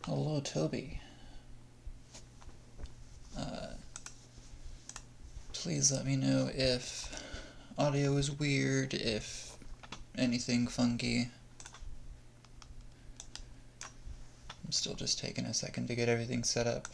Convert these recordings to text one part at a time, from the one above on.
Hello, Toby. Please let me know if audio is weird, if anything funky. I'm still just taking a second to get everything set up.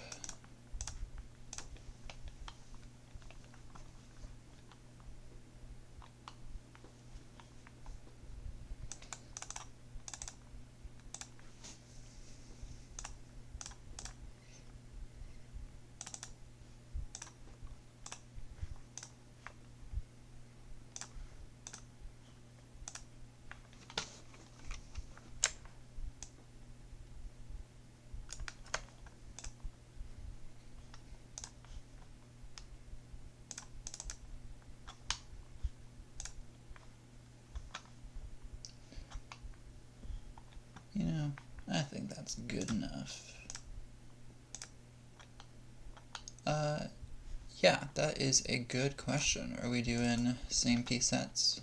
You know, I think that's good enough. Yeah, that is a good question. Are we doing same piece sets?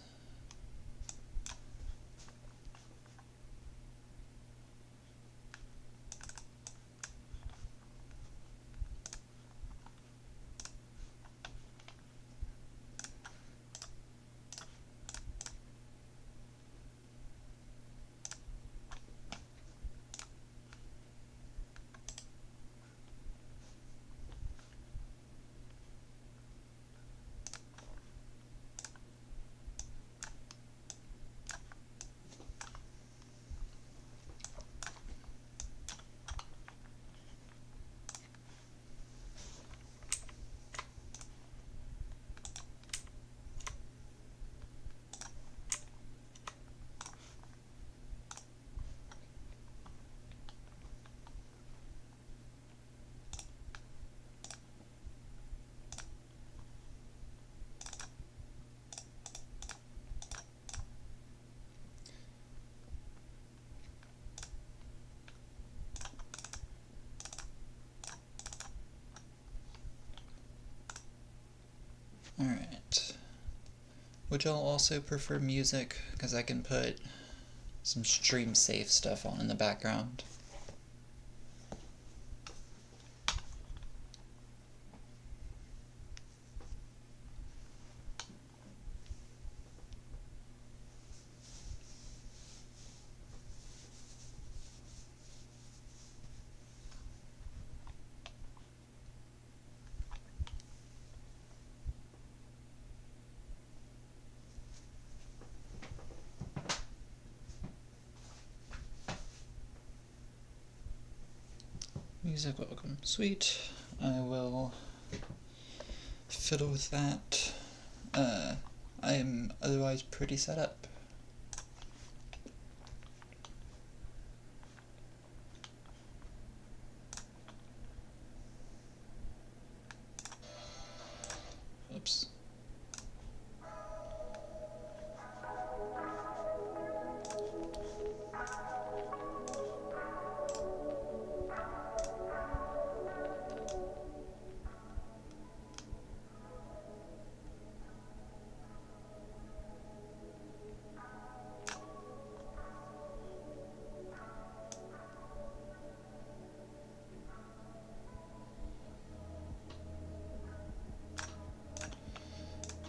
Alright. Would y'all also prefer music? Because I can put some stream safe stuff on in the background. Music welcome. Sweet. I will fiddle with that. I am otherwise pretty set up. Oops.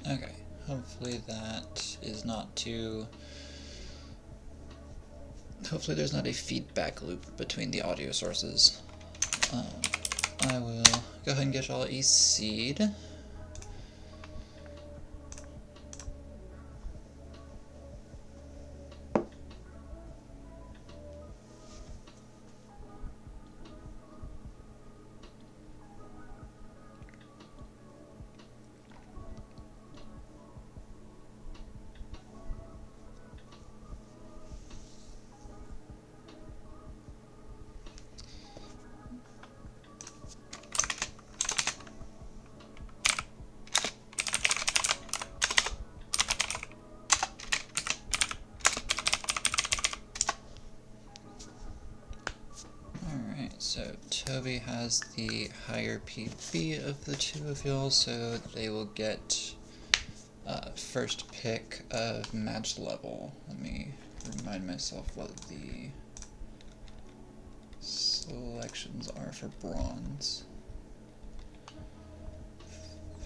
Okay, hopefully that is not too... Hopefully there's not a feedback loop between the audio sources. I will go ahead and get y'all a seed. So Toby has the higher PB of the two of y'all, so they will get first pick of match level. Let me remind myself what the selections are for bronze.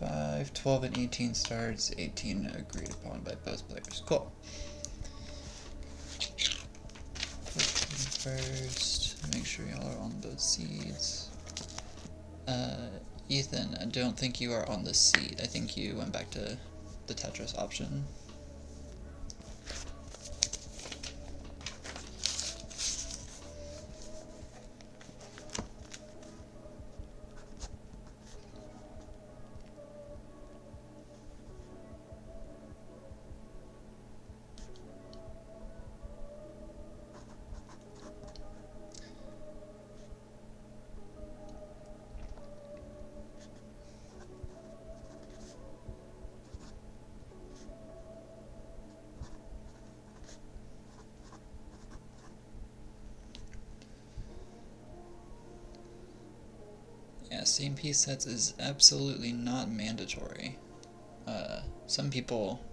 5, 12, and 18 starts. 18 agreed upon by both players. Cool. First, make sure y'all are on both seeds. Ethan, I don't think you are on the seed. I think you went back to the Tetris option. Yeah, same piece sets is absolutely not mandatory. Some people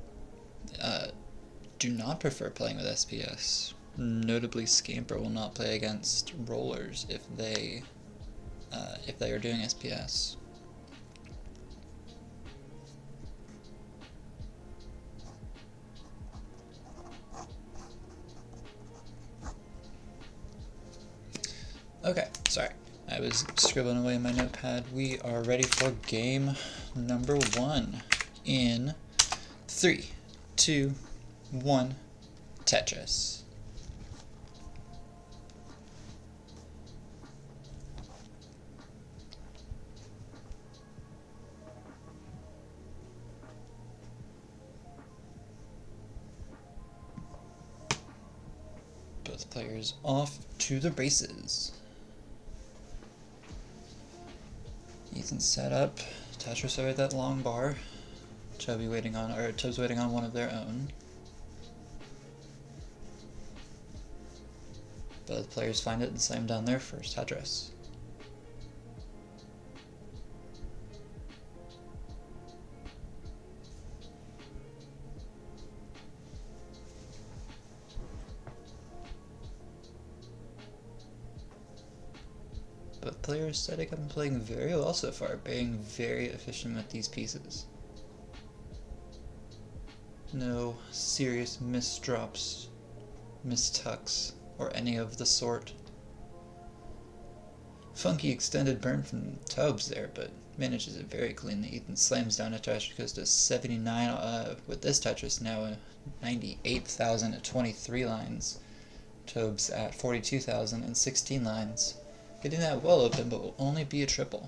do not prefer playing with SPS. Notably, Scamper will not play against rollers if they are doing SPS. Okay, sorry. I was scribbling away in my notepad. We are ready for game number 1 in 3, 2, 1, Tetris. Both players off to the races. Ethan's set up. Tetris over that long bar. Toby's waiting on one of their own. Both players find it and slam down their first Tetris. Both players setting up and playing very well so far, being very efficient with these pieces. No serious misdrops, mistucks, or any of the sort. Funky extended burn from tobs there, but manages it very cleanly. Ethan slams down a Tetris, goes to 79 with this Tetris, now 98,000 at 23 lines. Tobes at 42,000 and 16 lines. Getting that well open, but will only be a triple.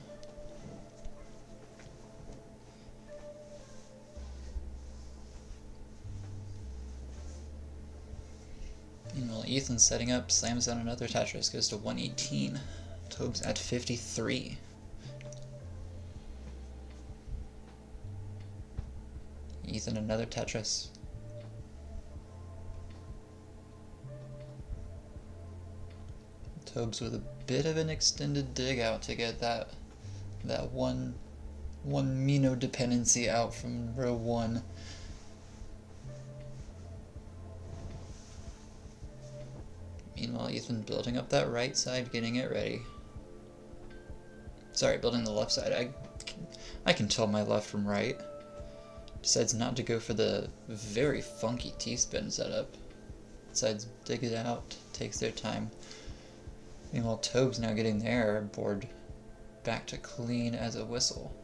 Meanwhile, Ethan's setting up, slams down another Tetris, goes to 118. Tobes at 53. Ethan another Tetris. Tobes with a bit of an extended dig out to get that one Mino dependency out from row 1. Meanwhile, Ethan building up that right side, getting it ready. Sorry, building the left side. I can tell my left from right. Decides not to go for the very funky T-spin setup. Decides dig it out, takes their time. Meanwhile, Tobes now getting their board back to clean as a whistle.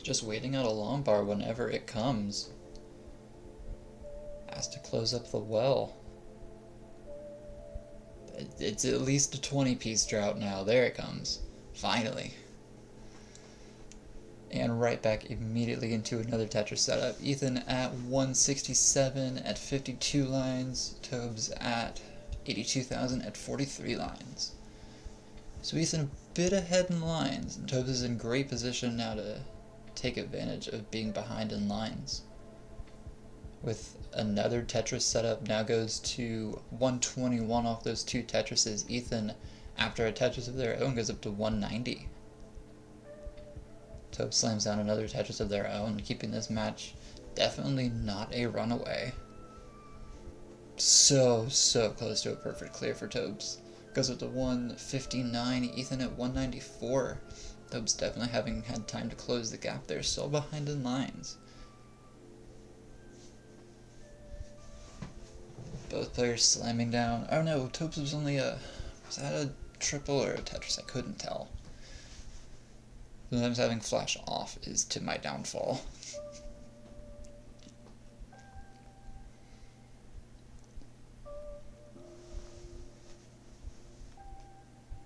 Just waiting out a long bar whenever it comes. Has to close up the well. It's at least a 20-piece drought now. There it comes. Finally. And right back immediately into another Tetris setup. Ethan at 167 at 52 lines. Tobes at 82,000 at 43 lines. So Ethan a bit ahead in lines, and Tobes is in great position now to take advantage of being behind in lines. With another Tetris setup, now goes to 121 off those two Tetrises. Ethan, after a Tetris of their own, goes up to 190. Tobes slams down another Tetris of their own, keeping this match definitely not a runaway. So close to a perfect clear for Tobes. Goes up to 159, Ethan at 194. Tobes definitely having had time to close the gap there, still behind in lines. Both players slamming down. Oh no, Tobes was only was that a triple or a Tetris? I couldn't tell. Sometimes having flash off is to my downfall.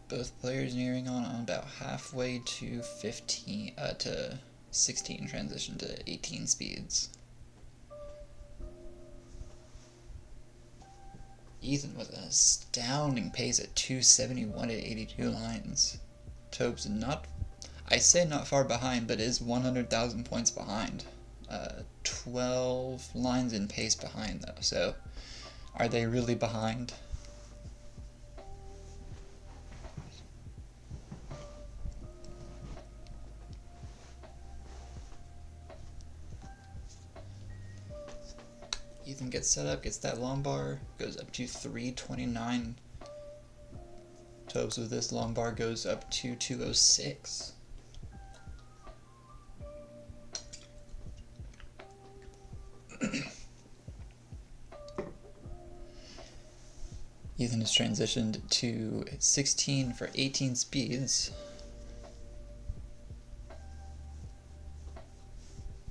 Both players nearing on about halfway to 16 transition to 18 speeds. Ethan with an astounding pace at 271 at 82 lines. Tobes not, I say not far behind, but is 100,000 points behind. 12 lines in pace behind though, so are they really behind? Ethan gets set up, gets that long bar, goes up to 329. Tobes with this long bar goes up to 206. Ethan has transitioned to 16 for 18 speeds.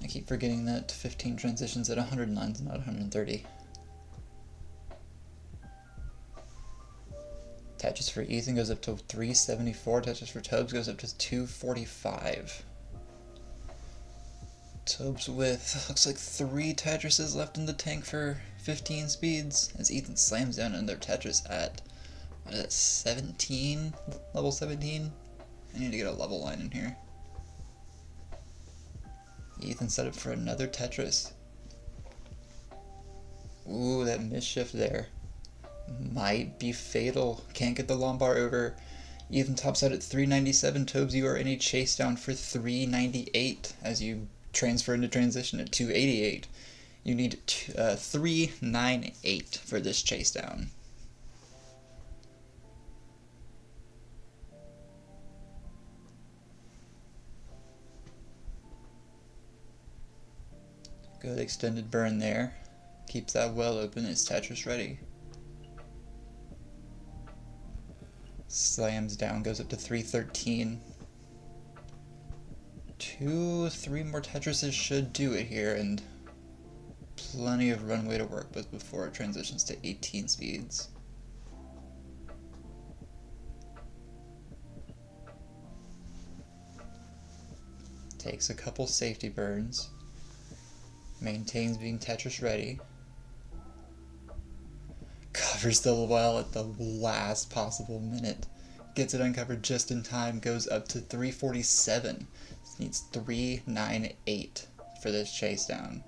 I keep forgetting that 15 transitions at 100 lines, not 130. Tetris for Ethan goes up to 374. Tetris for Tobes goes up to 245. Tobes with, looks like 3 Tetrises left in the tank for 15 speeds, as Ethan slams down another Tetris at, what is it, 17? Level 17? I need to get a level line in here. Ethan set up for another Tetris. Ooh, that misshift there might be fatal. Can't get the long bar over. Ethan tops out at 397. Tobes, you are in a chase down for 398 as you transfer into transition at 288. You need 398 for this chase down. Good extended burn there. Keeps that well open. Is Tetris ready? Slams down, goes up to 313. 3 more Tetrises should do it here, and plenty of runway to work with before it transitions to 18 speeds. Takes a couple safety burns. Maintains being Tetris ready. Covers the well at the last possible minute. Gets it uncovered just in time. Goes up to 347. Needs 398 for this chase down.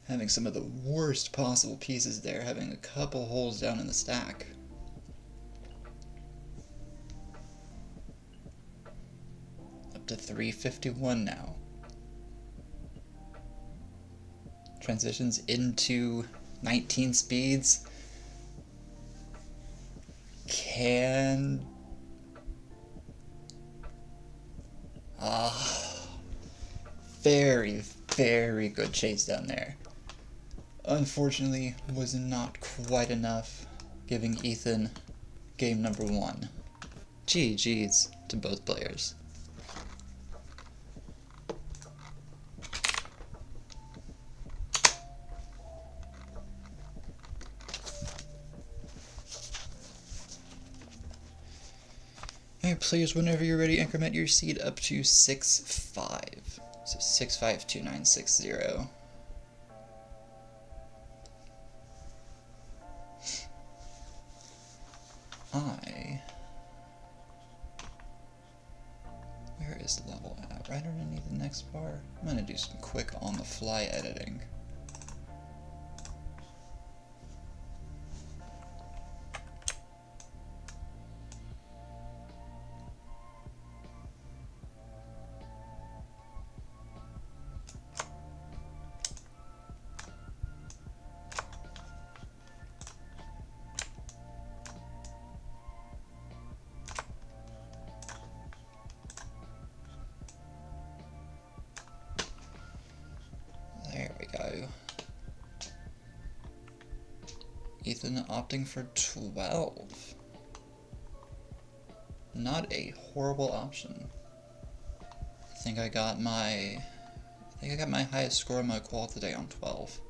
Having some of the worst possible pieces there. Having a couple holes down in the stack. Up to 351 now. Transitions into 19 speeds. Can... very, very good chase down there. Unfortunately, was not quite enough, giving Ethan game number 1. GG's to both players. Alright, players, whenever you're ready, increment your seed up to 6-5. So 652960. Where is level at? Right underneath the next bar? I'm gonna do some quick on-the-fly editing. Ethan opting for 12. Not a horrible option. I think I got my highest score in my qual today on 12.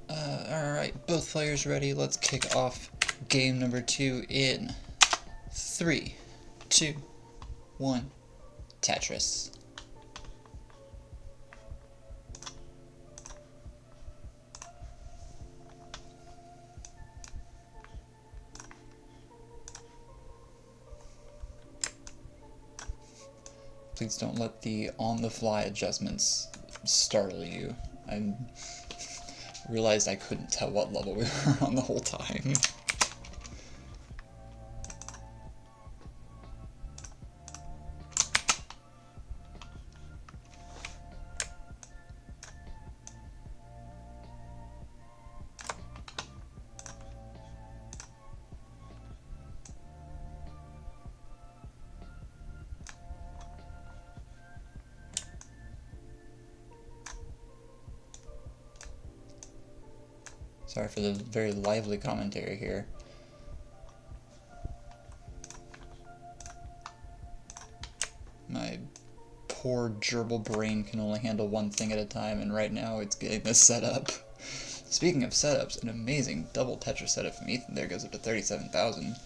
Alright, both players ready. Let's kick off game number 2 in 3, 2, 1, Tetris. Please don't let the on-the-fly adjustments startle you. I realized I couldn't tell what level we were on the whole time. Sorry for the very lively commentary here. My poor gerbil brain can only handle one thing at a time, and right now it's getting this set up. Speaking of setups, an amazing double Tetris setup from Ethan there goes up to 37,000.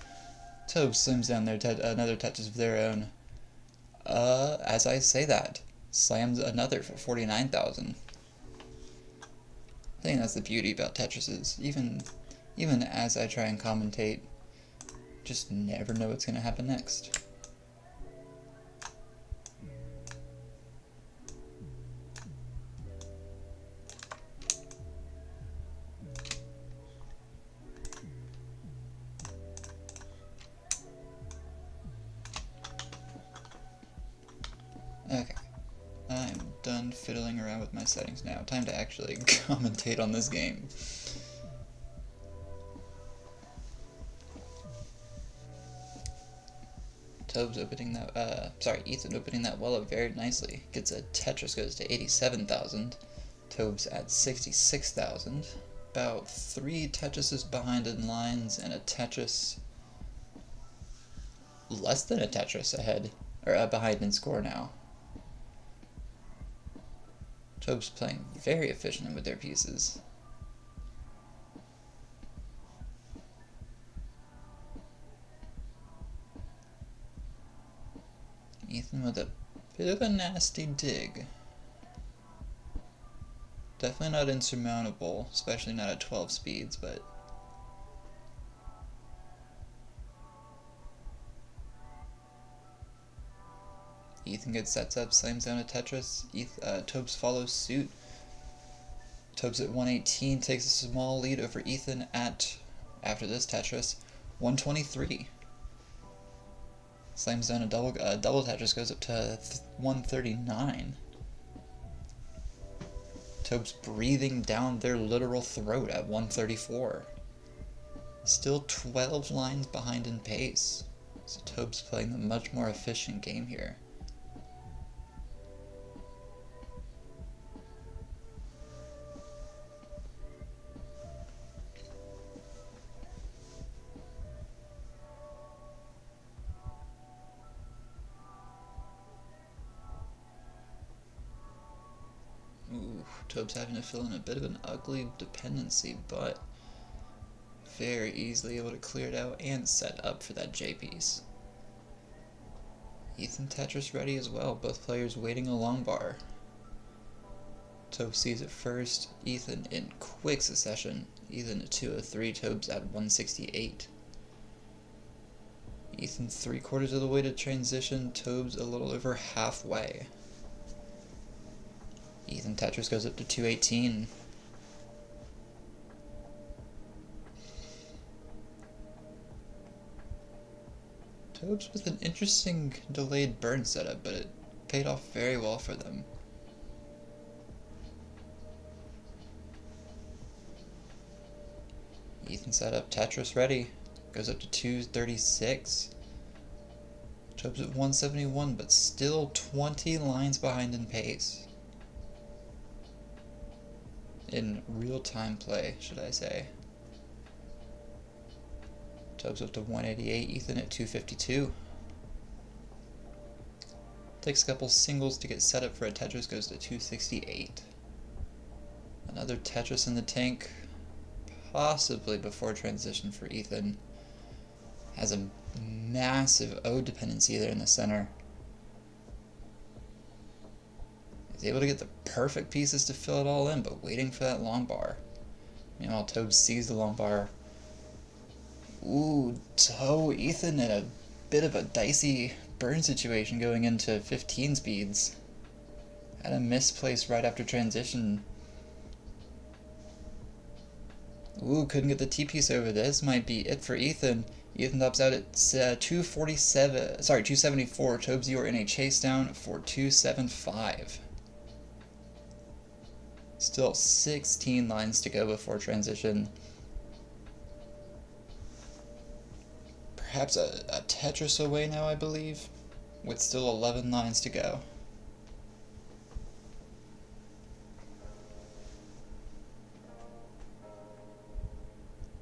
Tobs slims down their another Tetris of their own. As I say that, slams another for 49,000. I think that's the beauty about Tetrises. Even as I try and commentate, just never know what's going to happen next. Okay. I'm done fiddling around with my settings now. Time to actually commentate on this game. Ethan opening that well up very nicely. Gets a Tetris, goes to 87,000. Tobs at 66,000. About 3 Tetrises behind in lines, and a Tetris less than a Tetris ahead, or behind in score now. Tobs playing very efficiently with their pieces. Ethan with a bit of a nasty dig. Definitely not insurmountable, especially not at 12 speeds, but Ethan gets sets up, slams down a Tetris. Tobs follows suit. Tobs at 118 takes a small lead over Ethan at, after this Tetris, 123. Slams down a double Tetris, goes up to 139. Tobs breathing down their literal throat at 134. Still 12 lines behind in pace. So Tobs playing the much more efficient game here. Tobs having to fill in a bit of an ugly dependency, but very easily able to clear it out and set up for that J piece. Ethan Tetris ready as well, both players waiting a long bar. Tobs sees it first, Ethan in quick succession. Ethan at 203, Tobs at 168. Ethan 3/4 of the way to transition, Tobs a little over halfway. Ethan Tetris goes up to 218. Tobs with an interesting delayed burn setup, but it paid off very well for them. Ethan set up Tetris ready. Goes up to 236. Tobs at 171, but still 20 lines behind in pace. in real-time play, should I say. Tobs up to 188, Ethan at 252. Takes a couple singles to get set up for a Tetris, goes to 268. Another Tetris in the tank, possibly before transition for Ethan. Has a massive O dependency there in the center. He's able to get the perfect pieces to fill it all in, but waiting for that long bar. Meanwhile, Tobs sees the long bar. Ooh, Ethan in a bit of a dicey burn situation going into 15 speeds. Had a misplace right after transition. Ooh, couldn't get the T-piece over. This might be it for Ethan. Ethan tops out at 274. Tobs, you are in a chase down for 275. Still 16 lines to go before transition. Perhaps a Tetris away now, I believe, with still 11 lines to go.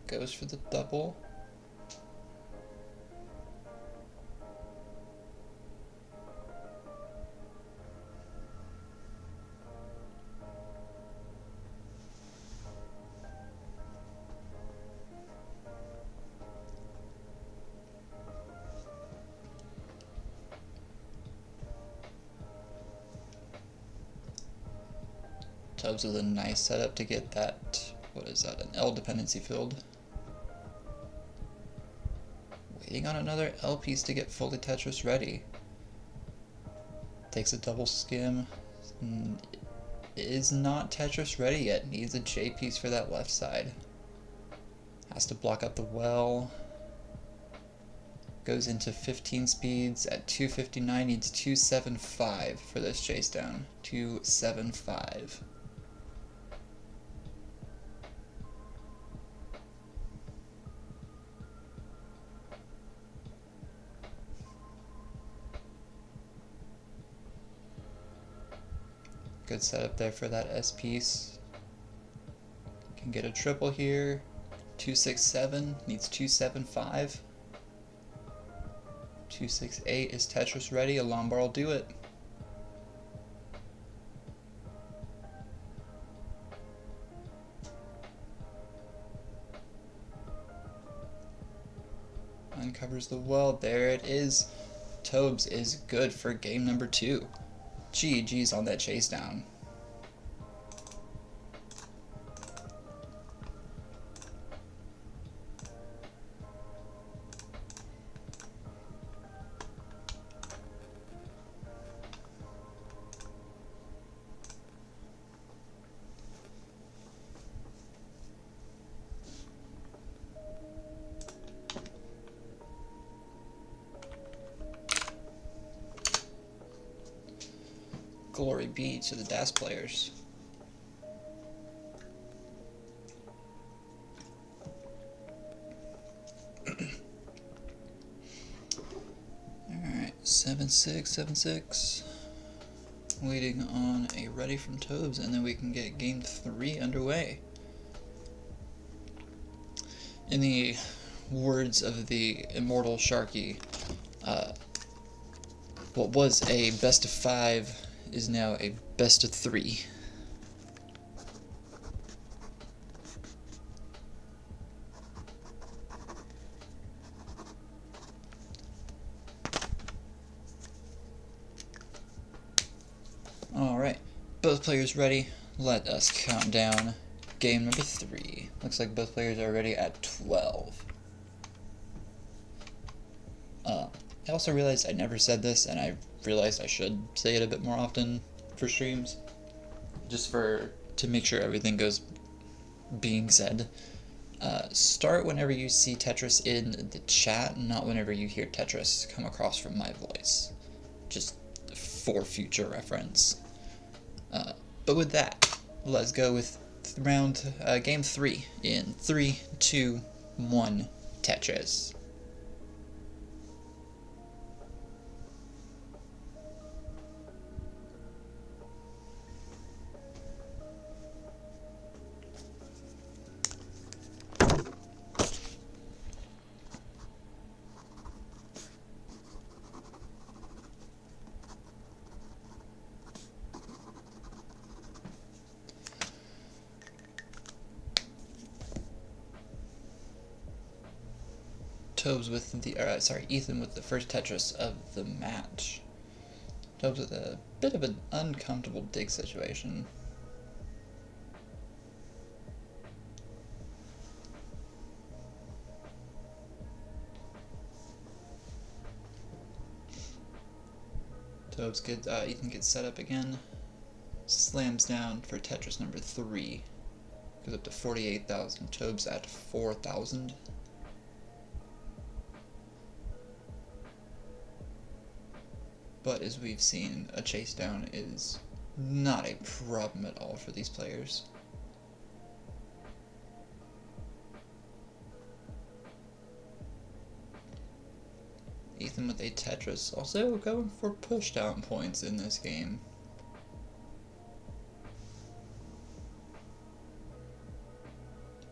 Goes for the double. Tobs with a nice setup to get that, what is that, an L dependency filled. Waiting on another L piece to get fully Tetris ready. Takes a double skim. Is not Tetris ready yet. Needs a J piece for that left side. Has to block out the well. Goes into 15 speeds at 259. Needs 275 for this chase down. 275. Good setup there for that S piece. Can get a triple here. 267 needs 275. 268 is Tetris ready. A long bar will do it. Uncovers the well. There it is. Tobs is good for game number 2. GG's on that chase down. Glory be to the DAS players. Alright, 7-6, 7-6. Waiting on a ready from Tobs, and then we can get game 3 underway. In the words of the immortal Sharky, what was a best of 5 is now a best of 3. Alright, both players ready. Let us count down game number 3. Looks like both players are ready at 12. I also realized I never said this, and I realized I should say it a bit more often for streams, just to make sure everything goes being said. Start whenever you see Tetris in the chat, not whenever you hear Tetris come across from my voice, just for future reference. But with that, let's go with game 3 in 3, 2, 1, Tetris. Tobs with the, Ethan with the first Tetris of the match. Tobs with a bit of an uncomfortable dig situation. Ethan gets set up again, slams down for Tetris number 3, goes up to 48,000, Tobs at 4,000. But as we've seen, a chase down is not a problem at all for these players. Ethan with a Tetris, also going for pushdown points in this game.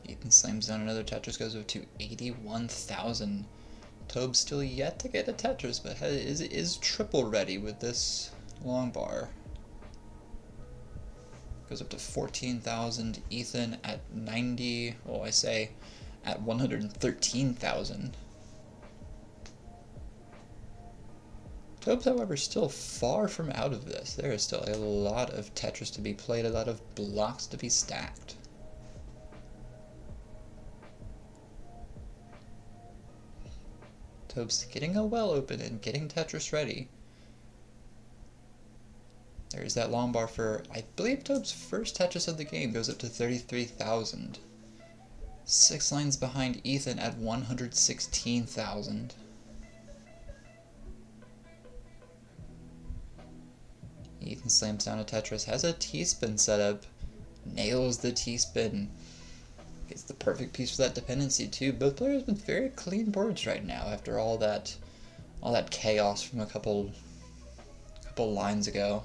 Ethan slams down another Tetris, goes up to 81,000. Tobs still yet to get a Tetris, but is triple ready with this long bar. Goes up to 14,000. Ethan at 90, well, I say at 113,000. Tobs, however, still far from out of this. There is still a lot of Tetris to be played, a lot of blocks to be stacked. Tobs getting a well open and getting Tetris ready. There's that long bar for, I believe, Tobs' first Tetris of the game, goes up to 33,000. 6 lines behind Ethan at 116,000. Ethan slams down a Tetris, has a T-spin set up, nails the T-spin. It's the perfect piece for that dependency too. Both players with very clean boards right now after all that chaos from a couple lines ago.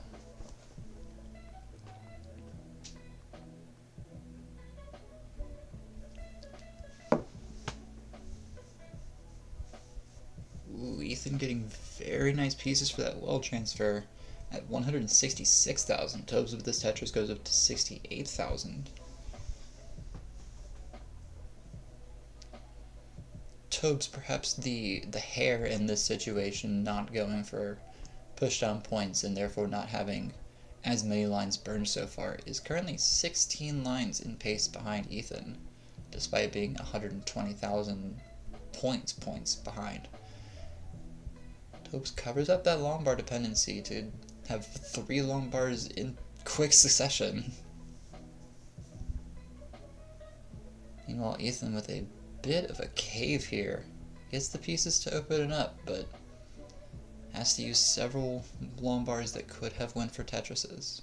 Ooh, Ethan getting very nice pieces for that well transfer at 166,000. Tobs with this Tetris goes up to 68,000. Tobs, perhaps the hair in this situation, not going for pushdown points and therefore not having as many lines burned so far, is currently 16 lines in pace behind Ethan, despite being 120,000 points behind. Tobs covers up that long bar dependency to have 3 long bars in quick succession. Meanwhile, Ethan with a bit of a cave here. Gets the pieces to open it up, but has to use several long bars that could have went for Tetrises.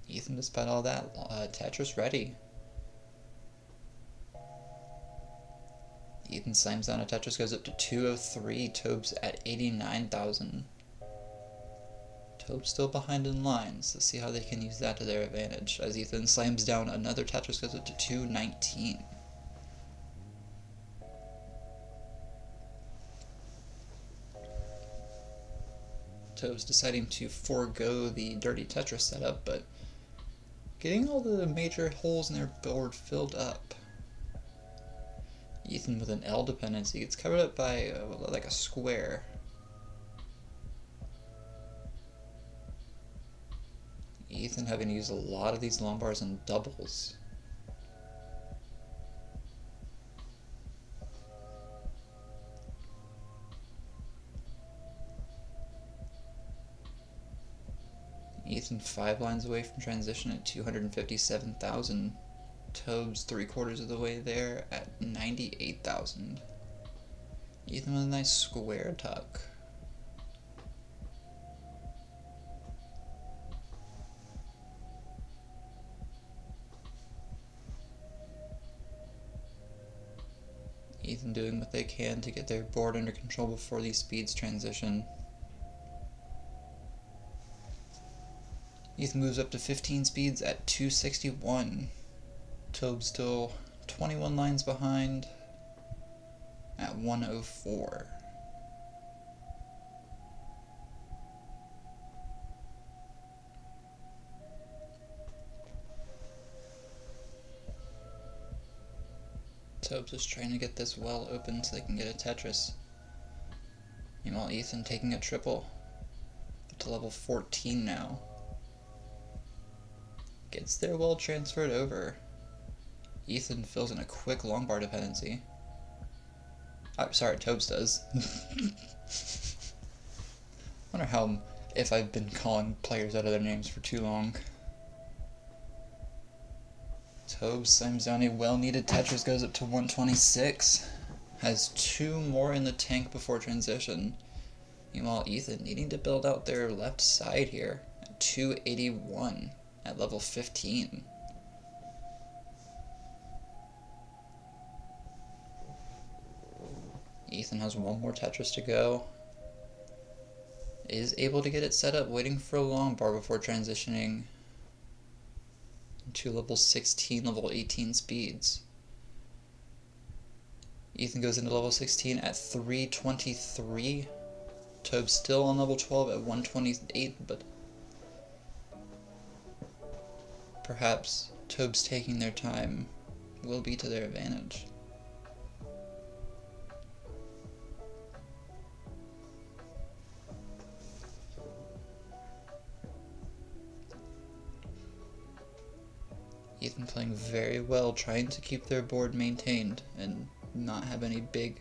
Ethan, despite all that, Tetris ready. Ethan slams down a Tetris, goes up to 203, Tobs at 89,000. Tobs still behind in lines. Let's see how they can use that to their advantage. As Ethan slams down another Tetris, goes up to 219. Tobs deciding to forego the dirty Tetris setup, but getting all the major holes in their board filled up. Ethan with an L dependency gets covered up by like a square. Ethan having to use a lot of these long bars in doubles. Ethan 5 lines away from transition at 257,000. Tobs 3/4 of the way there at 98,000. Ethan with a nice square tuck. Ethan doing what they can to get their board under control before these speeds transition. Ethan moves up to 15 speeds at 261. Tobs still 21 lines behind at 104. Tobes is trying to get this well open so they can get a Tetris. Meanwhile, Ethan taking a triple. Up to level 14 now. Gets their well transferred over. Ethan fills in a quick long bar dependency. Sorry, Tobes does. Wonder how, if I've been calling players out of their names for too long. Tobes slams down a well-needed Tetris, goes up to 126. Has 2 more in the tank before transition. Meanwhile, Ethan needing to build out their left side here at 281 at level 15. Ethan has 1 more Tetris to go. Is able to get it set up, waiting for a long bar before transitioning to level 16, level 18 speeds. Ethan goes into level 16 at 323. Tobes still on level 12 at 128, but perhaps Tobes taking their time will be to their advantage. Ethan playing very well, trying to keep their board maintained and not have any big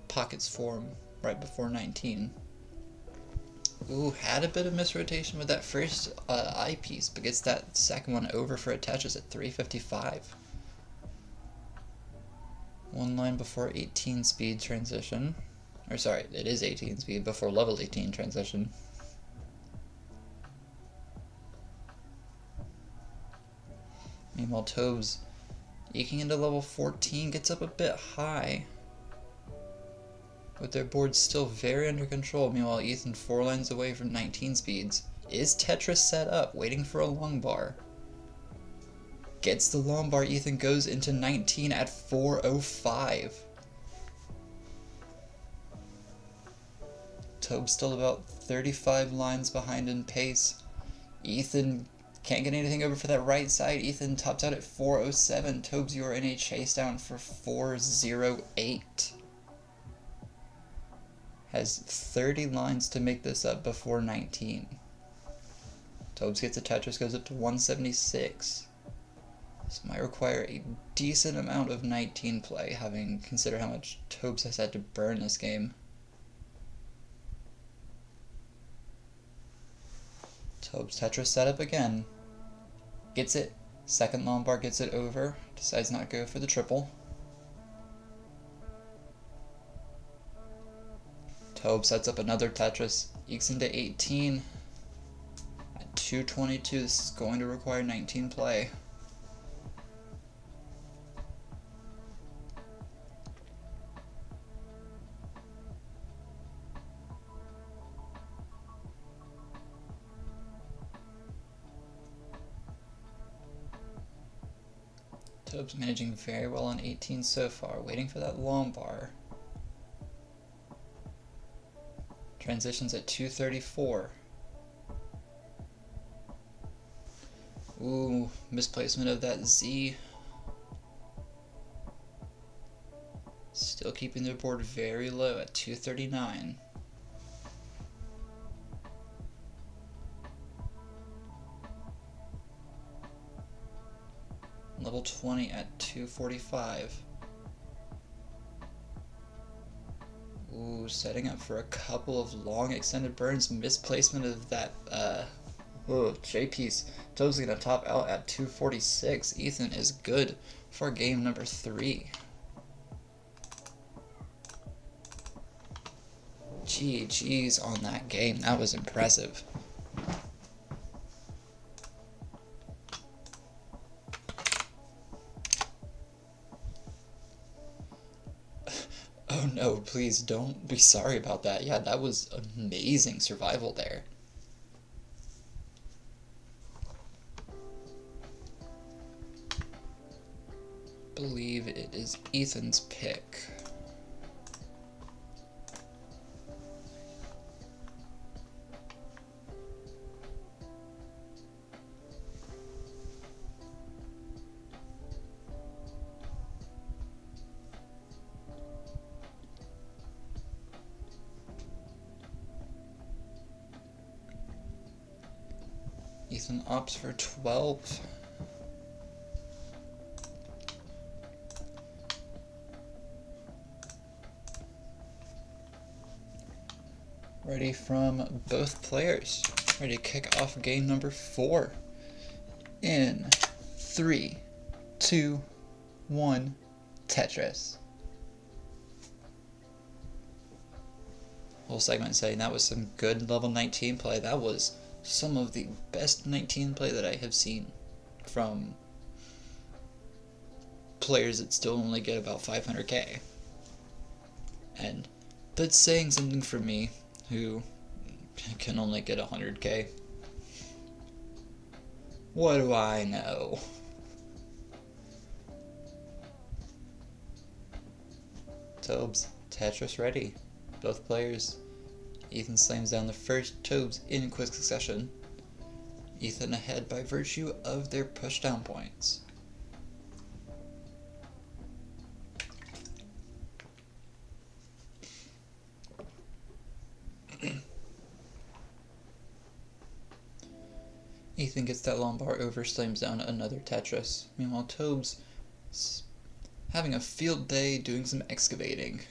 pockets form right before 19. Ooh, had a bit of misrotation with that first eyepiece, but gets that second one over for a Tetris at 355. 1 line before 18 speed transition. Or sorry, it is 18 speed before level 18 transition. Meanwhile, Tobes eking into level 14, gets up a bit high, with their board still very under control. Meanwhile, Ethan 4 lines away from 19 speeds. Is Tetris set up, waiting for a long bar. Gets the long bar, Ethan goes into 19 at 405. Tobes still about 35 lines behind in pace. Ethan can't get anything over for that right side. Ethan tops out at 407. Tobes, you are in a chase down for 408. Has 30 lines to make this up before 19. Tobes gets a Tetris, goes up to 176. This might require a decent amount of 19 play, having considered how much Tobes has had to burn this game. Tobes Tetris setup again. Gets it. Second long bar, gets it over. Decides not to go for the triple. Tobes sets up another Tetris. Ekes into 18. At 222, this is going to require 19 play. Tobes managing very well on 18 so far, waiting for that long bar. Transitions at 234. Ooh, misplacement of that Z. Still keeping their board very low at 239. Level 20 at 245. Ooh, setting up for a couple of long extended burns. Misplacement of that J-piece. Tobes gonna top out at 246. Ethan is good for game number 3. GG's on that game. That was impressive. Oh no, please don't be sorry about that. Yeah, that was amazing survival there. Believe it is Ethan's pick. Ethan opts for 12. Ready from both players. Ready to kick off game number 4. In 3, 2, 1, Tetris. Whole segment saying that was some good level 19 play. That was some of the best 19 play that I have seen from players that still only get about 500k. And that's saying something for me, who can only get 100k. What do I know? Tobs, Tetris ready. Both players. Ethan slams down the first tobs in quick succession. Ethan ahead by virtue of their pushdown points. Ethan gets that long bar over, slams down another Tetris. Meanwhile, Tobes having a field day doing some excavating.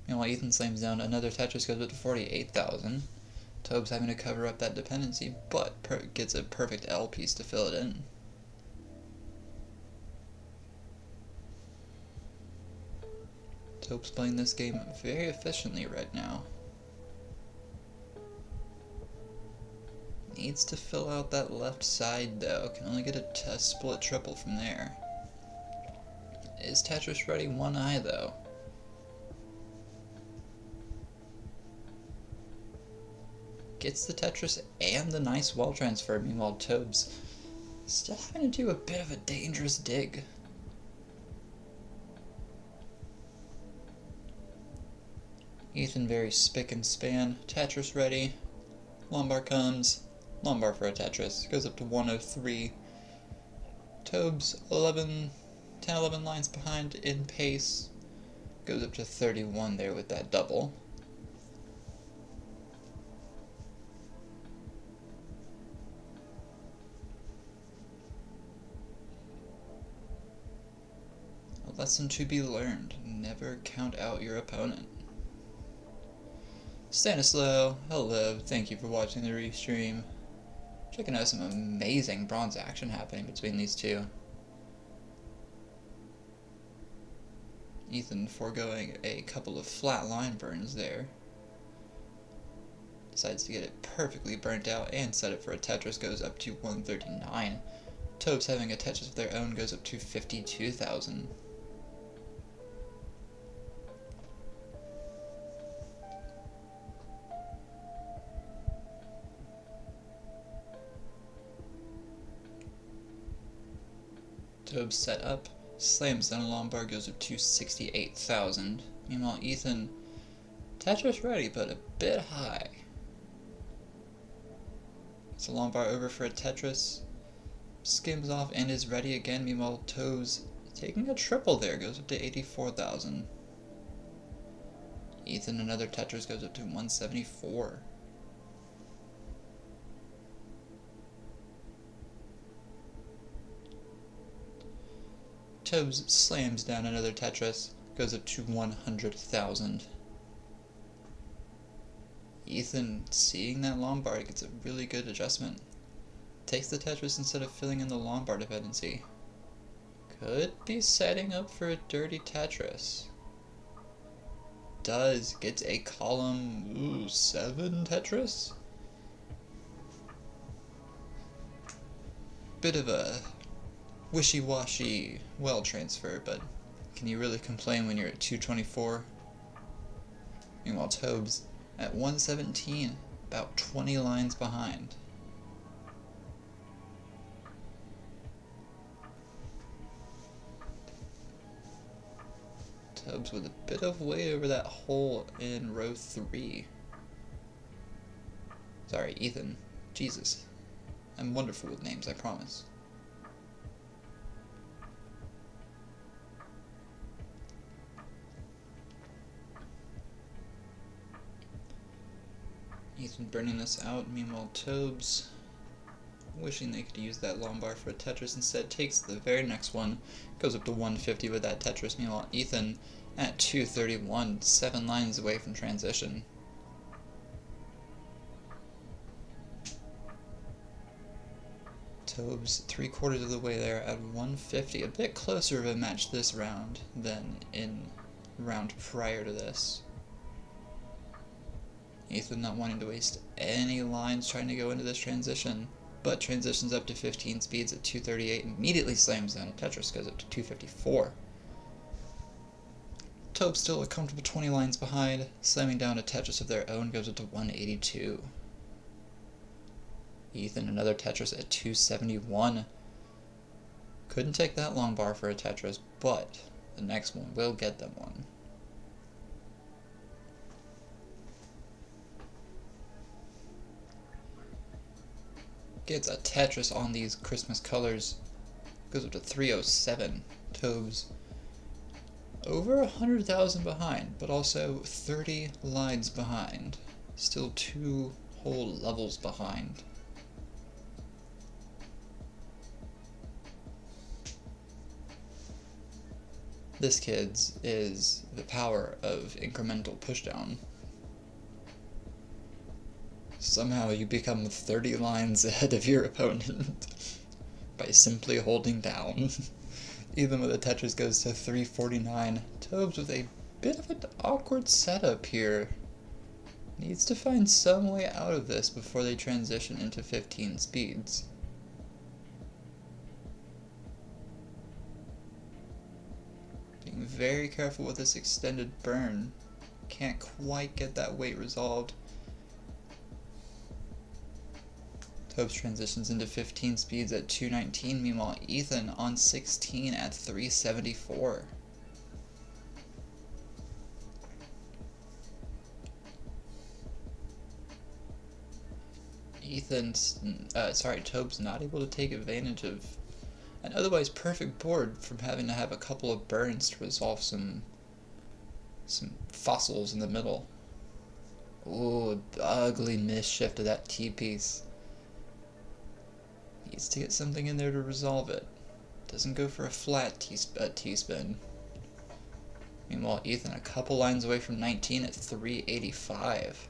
Meanwhile, Ethan slams down another Tetris, goes up to 48,000. Tobes having to cover up that dependency, but gets a perfect L piece to fill it in. Tobes playing this game very efficiently right now. Needs to fill out that left side though, can only get a split triple from there. Is Tetris ready? One eye though. Gets the Tetris and the nice wall transfer, meanwhile Tobes still having to do a bit of a dangerous dig. Ethan very spick and span, Tetris ready, Lombard comes, Lombard for a Tetris, goes up to 103. Tobes 10, 11 lines behind in pace, goes up to 31 there with that double. A lesson to be learned, never count out your opponent. Stanislaw, hello, thank you for watching the restream. Checking out some amazing bronze action happening between these two. Ethan foregoing a couple of flat line burns there. Decides to get it perfectly burnt out and set it for a Tetris, goes up to 139. Tobes having a Tetris of their own goes up to 52,000. Tobes set up, slams down a Lombard, goes up to 68,000. Meanwhile, Ethan, Tetris ready, but a bit high. It's a Lombard over for a Tetris, skims off and is ready again. Meanwhile, Tobes taking a triple there, goes up to 84,000. Ethan, another Tetris, goes up to 174. Tobes slams down another Tetris, goes up to 100,000. Ethan, seeing that Lombard, gets a really good adjustment. Takes the Tetris instead of filling in the Lombard dependency. Could be setting up for a dirty Tetris. Does, gets a column 7 Tetris? Bit of a wishy-washy well transfer, but can you really complain when you're at 224? Meanwhile, Tobes at 117, about 20 lines behind. Tobes with a bit of weight over that hole in row 3. Sorry, Ethan. Jesus. I'm wonderful with names, I promise. Ethan Ethan burning this out. Meanwhile, Tobs, wishing they could use that long bar for a Tetris, instead takes the very next one, goes up to 150 with that Tetris. Meanwhile, Ethan at 231, 7 lines away from transition. Tobs 3/4 of the way there at 150, a bit closer of a match this round than in round prior to this. Ethan not wanting to waste any lines trying to go into this transition, but transitions up to 15 speeds at 238, immediately slams down a Tetris, goes up to 254. Tobs still a comfortable 20 lines behind, slamming down a Tetris of their own, goes up to 182. Ethan another Tetris at 271. Couldn't take that long bar for a Tetris, but the next one will get them one. Gets a Tetris on these Christmas colors, goes up to 307. Tobs over 100,000 behind, but also 30 lines behind. Still 2 whole levels behind. This, kids, is the power of incremental pushdown. Somehow you become 30 lines ahead of your opponent by simply holding down. Even with the Tetris goes to 349. Tobs with a bit of an awkward setup here. Needs to find some way out of this before they transition into 15 speeds. Being very careful with this extended burn. Can't quite get that weight resolved. Tobs transitions into 15 speeds at 219, meanwhile Ethan on 16 at 374. Tobs not able to take advantage of an otherwise perfect board from having to have a couple of burns to resolve some fossils in the middle. Ooh, ugly misshift of that T-piece. Needs to get something in there to resolve it. Doesn't go for a flat T-spin. Meanwhile, Ethan a couple lines away from 19 at 385.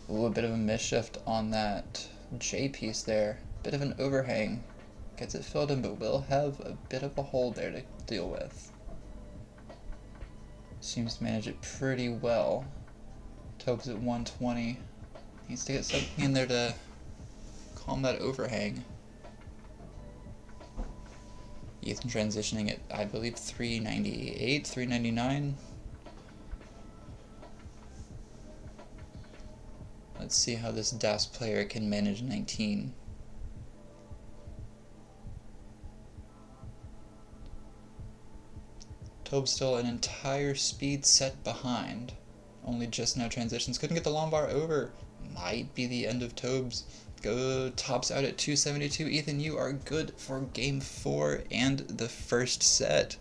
Ooh, a bit of a misshift on that J piece there. Bit of an overhang. Gets it filled in, but will have a bit of a hole there to deal with. Seems to manage it pretty well. Tobs at 120. Needs to get something in there to calm that overhang. Ethan transitioning at, I believe, 398, 399. Let's see how this DAS player can manage 19. Tobs still an entire speed set behind. Only just now transitions. Couldn't get the long bar over. Might be the end of Tobs. Tops out at 272. Ethan, you are good for game 4 and the first set.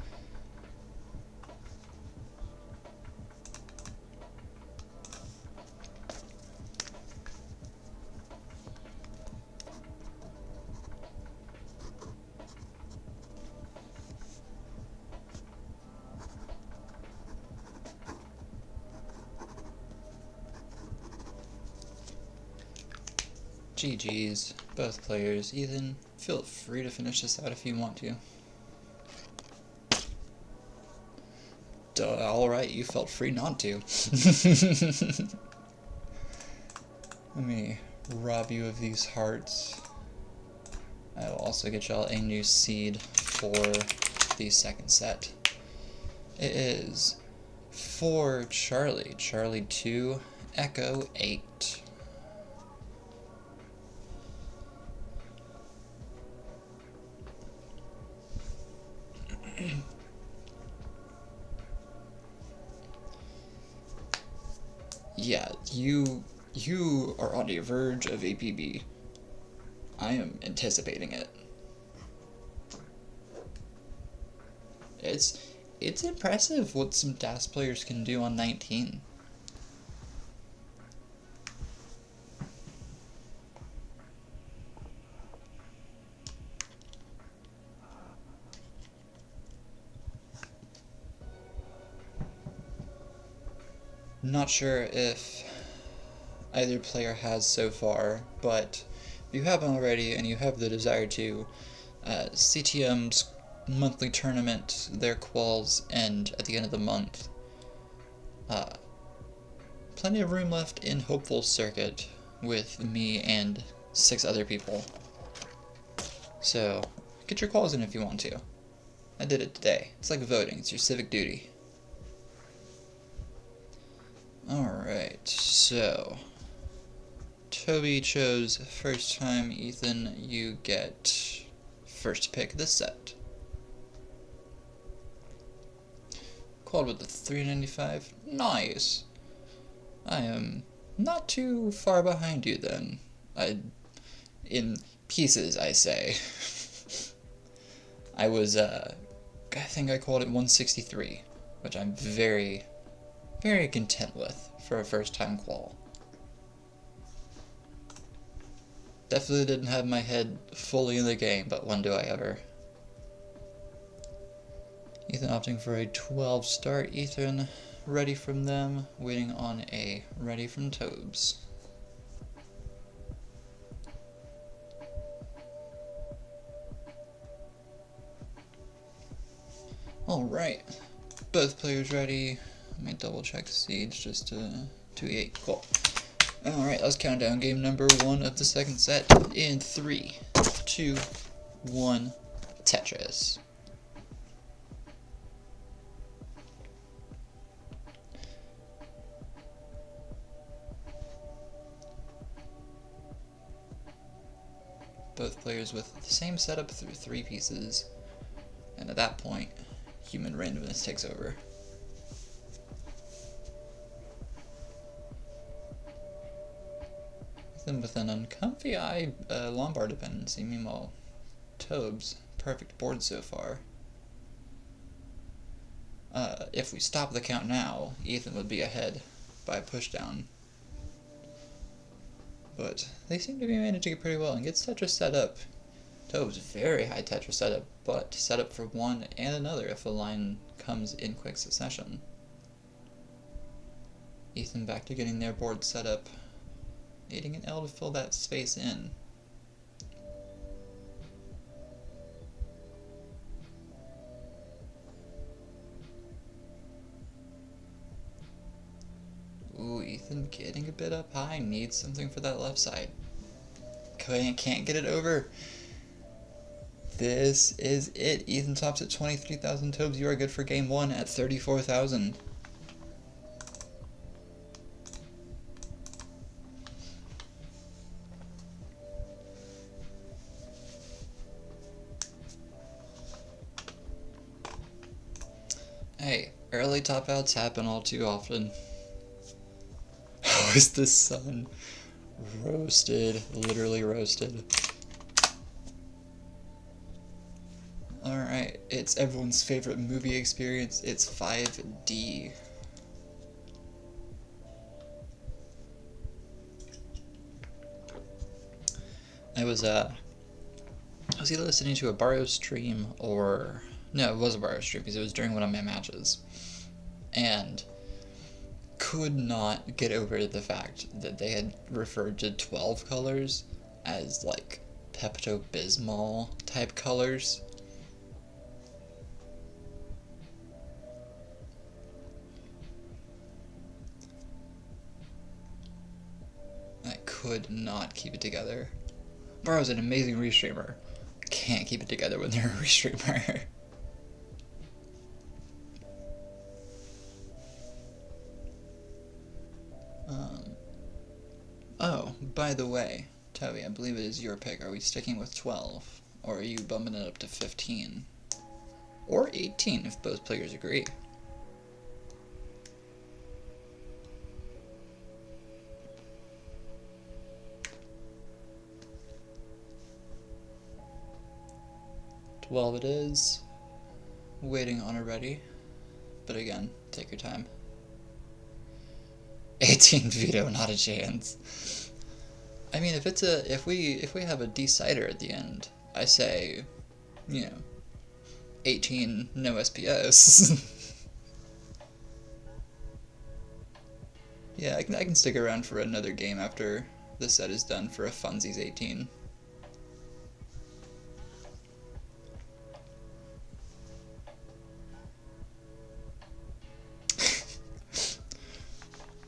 GG's, both players. Ethan, feel free to finish this out if you want to. Alright, you felt free not to. Let me rob you of these hearts. I will also get y'all a new seed for the second set. It is for Charlie. Charlie 2, Echo 8. Yeah, you are on the verge of APB. I am anticipating it. it's impressive what some DAS players can do on 19. Not sure if either player has so far, but if you haven't already and you have the desire to, CTM's monthly tournament, their quals end at the end of the month. Plenty of room left in Hopeful Circuit with me and 6 other people. So, get your calls in if you want to. I did it today. It's like voting, it's your civic duty. Alright, so Toby chose first time. Ethan, you get first pick of the set. Called with the 395. Nice. I am not too far behind you then. In pieces, I say. I think I called it 163, which I'm very, very content with for a first time qual. Definitely didn't have my head fully in the game, but when do I ever? Ethan opting for a 12 start. Ethan ready from them, waiting on a ready from Tobs. Alright, both players ready. Let me double check seeds just to 2-8. Cool. Alright, let's count down game number 1 of the second set in 3, 2, 1, Tetris. Both players with the same setup through 3 pieces, and at that point, human randomness takes over. Then with an uncomfy eye Lombard dependency, meanwhile, Tobes, perfect board so far. If we stop the count now, Ethan would be ahead by a pushdown. But they seem to be managing it pretty well and gets Tetris set up. Tobes, very high Tetris setup, but set up for one and another if a line comes in quick succession. Ethan back to getting their board set up, needing an L to fill that space in. Ooh, Ethan getting a bit up high, needs something for that left side. Can't get it over. This is it. Ethan tops at 23,000. Tobes, you are good for game 1 at 34,000. Hey, early top outs happen all too often. How is the sun roasted? Literally roasted. Alright, it's everyone's favorite movie experience. It's 5D. I was either listening to a Barrow stream or... No, it was a Barrow stream because it was during one of my matches. And could not get over the fact that they had referred to 12 colors as, like, Pepto-Bismol type colors. I could not keep it together. Barrow's an amazing restreamer. Can't keep it together when they're a restreamer. Oh, by the way, Toby, I believe it is your pick. Are we sticking with 12? Or are you bumping it up to 15? Or 18 if both players agree. $12 it is. Waiting on a ready. but again, take your time. 18 veto, not a chance. I mean, if we have a decider at the end, I say, 18 no SPS. Yeah, I can stick around for another game after the set is done for a funsies 18.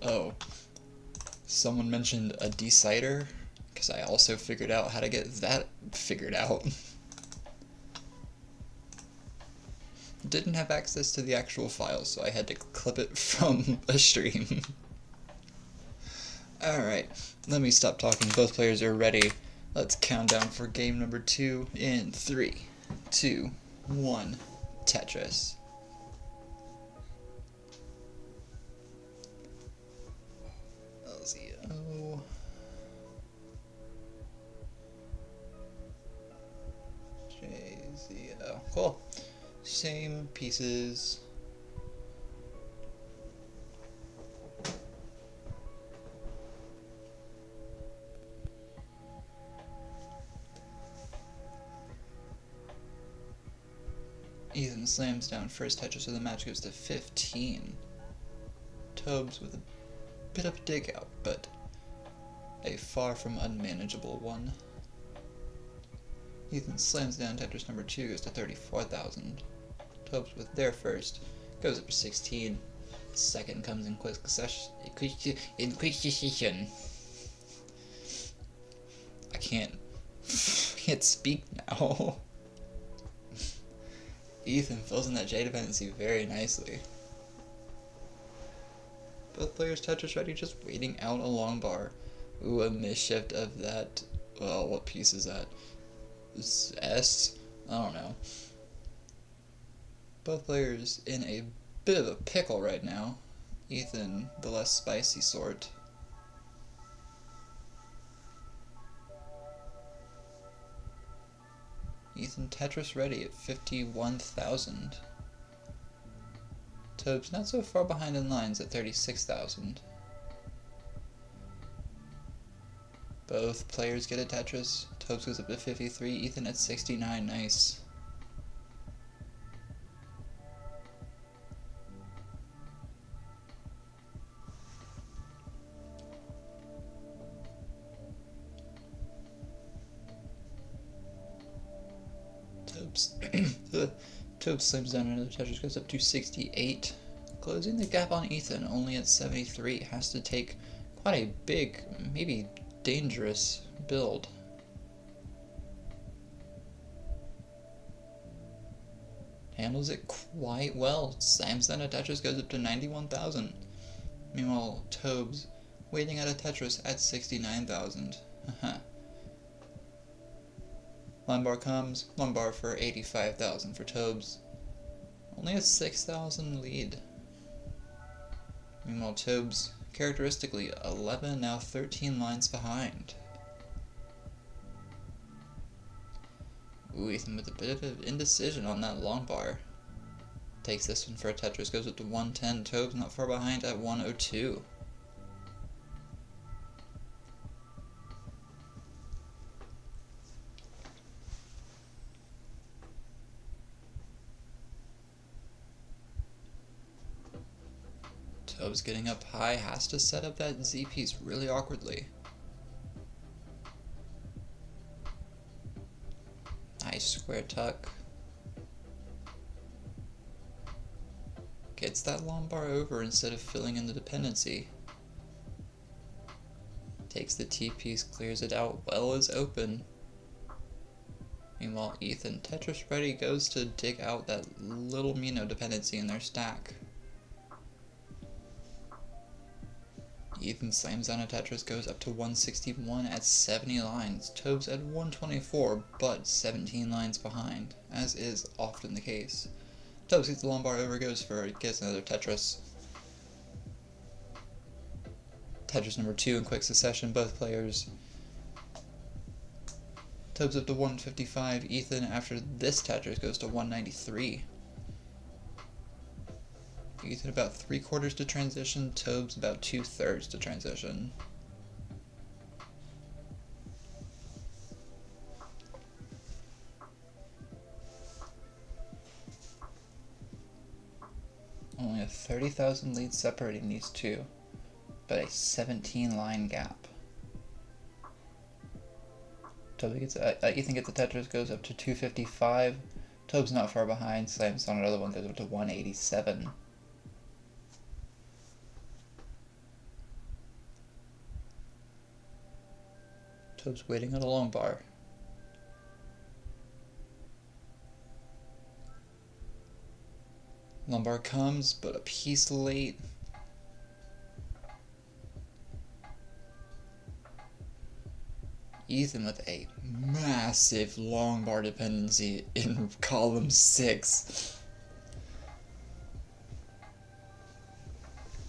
Oh, someone mentioned a decider, because I also figured out how to get that figured out. Didn't have access to the actual file, so I had to clip it from a stream. Alright, let me stop talking. Both players are ready. Let's count down for game number 2 in 3, 2, 1, Tetris. LZO. JZO. Cool. Same pieces. Ethan slams down first Tetris, so the match goes to 15. Tobs with a bit of a dig out, but a far from unmanageable one. Ethan slams down Tetris number 2, goes to 34,000. Tobs with their first, goes up to 16. Second comes in quick succession. I can't speak now. Ethan fills in that J dependency very nicely. Both players Tetris ready, just waiting out a long bar. Ooh, a misshift of that. Well, what piece is that? S? I don't know. Both players in a bit of a pickle right now. Ethan, the less spicy sort. Ethan Tetris ready at 51,000. Tobes not so far behind in lines at 36,000. Both players get a Tetris. Tobes goes up to 53, Ethan at 69, nice. Tobes slams down another Tetris, goes up to 68. Closing the gap on Ethan, only at 73. Has to take quite a big, maybe dangerous build. Handles it quite well. Slams down a Tetris, goes up to 91,000. Meanwhile, Tobes waiting at a Tetris at 69,000. Line bar comes, one bar for 85,000 for Tobes. Only a 6,000 lead. Meanwhile, Tobes, characteristically, 11, now 13 lines behind. Ooh, Ethan with a bit of an indecision on that long bar. Takes this one for a Tetris, goes up to 110. Tobes not far behind at 102. Tobes getting up high, has to set up that Z piece really awkwardly. Nice square tuck. Gets that long bar over instead of filling in the dependency. Takes the T piece, clears it out, well is open. Meanwhile, Ethan, Tetris ready, goes to dig out that little Mino dependency in their stack. Ethan slams down a Tetris, goes up to 161 at 70 lines. Tobes at 124, but 17 lines behind, as is often the case. Tobes gets the long bar over, gets another Tetris. Tetris number 2 in quick succession, both players. Tobes up to 155, Ethan after this Tetris goes to 193. Ethan about 3/4 to transition, tobs about 2/3 to transition. Only a 30,000 lead separating these two, but a 17 line gap. Ethan gets a Tetris, goes up to 255. Tob's not far behind, slams on another one, goes up to 187. Tob's waiting on a long bar. Lumbar comes, but a piece late. Ethan with a massive long bar dependency in column 6.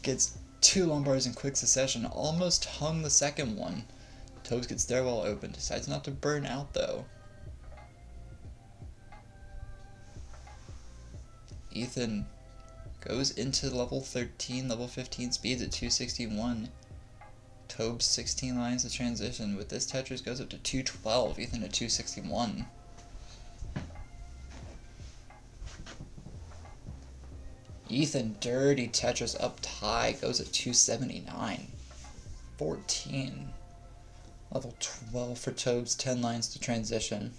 Gets 2 long bars in quick succession, almost hung the second one. Tobs gets there while open, decides not to burn out though. Ethan goes into level 13, level 15 speeds at 261. Tobs 16 lines of transition. With this Tetris goes up to 212, Ethan at 261. Ethan dirty Tetris up high, goes at 279. 14. Level 12 for Tobs, 10 lines to transition.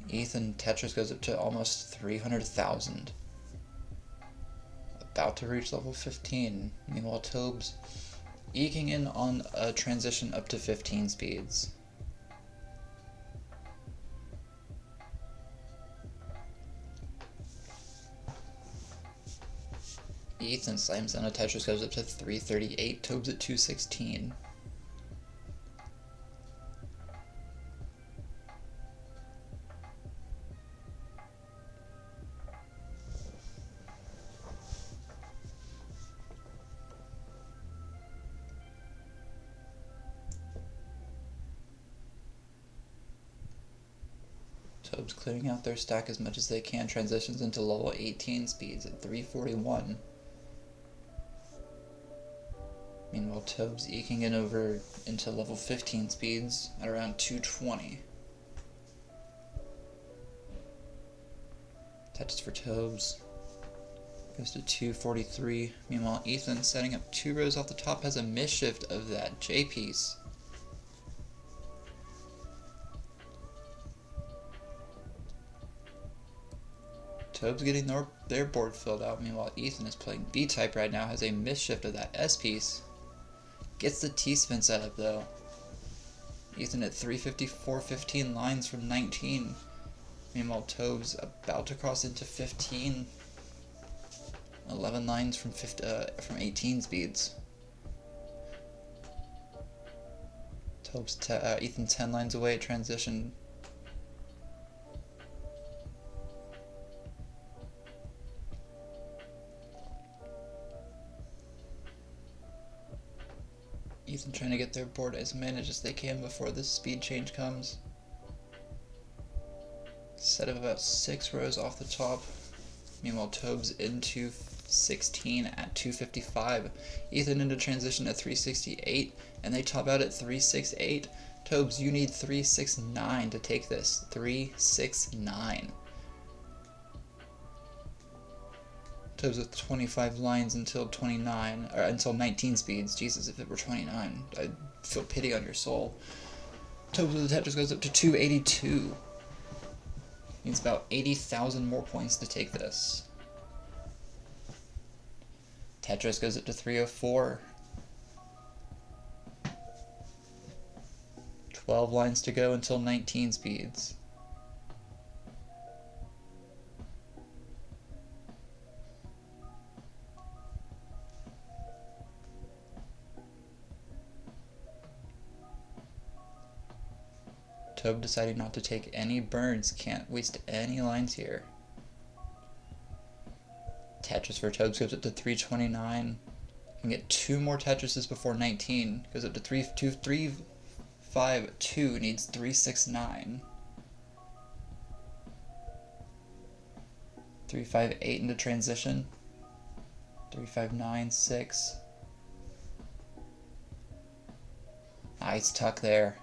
Ethan Tetris goes up to almost 300,000. About to reach level 15. Meanwhile, Tobs eking in on a transition up to 15 speeds. Ethan slams down a Tetris, goes up to 338. Tobs at 216. Tobs clearing out their stack as much as they can, transitions into level 18 speeds at 341. Meanwhile, Tobs eking in over into level 15 speeds at around 220. Tetris for Tobs goes to 243. Meanwhile, Ethan, setting up 2 rows off the top, has a misshift of that J piece. Tobs getting their board filled out. Meanwhile, Ethan is playing B-type right now, has a misshift of that S piece. Gets the T-spin set up though. Ethan at 354, 15 lines from 19. Meanwhile, Tobs about to cross into 15. 11 lines from 18 speeds. Ethan 10 lines away at transition. Ethan trying to get their board as managed as they can before the speed change comes. Set of about 6 rows off the top. Meanwhile, Tobs into 16 at 255. Ethan into transition at 368, and they top out at 368. Tobs, you need 369 to take this. 369. Tobs with 25 lines until 29, or until 19 speeds. Jesus, if it were 29, I'd feel pity on your soul. Tobs with the Tetris goes up to 282. Needs about 80,000 more points to take this. Tetris goes up to 304. 12 lines to go until 19 speeds. Tob deciding not to take any burns, can't waste any lines here. Tetris for Tobs goes up to 329. Can get 2 more Tetrises before 19. Goes up to 352, needs 369. 358 into transition. 359, 6. Nice tuck there.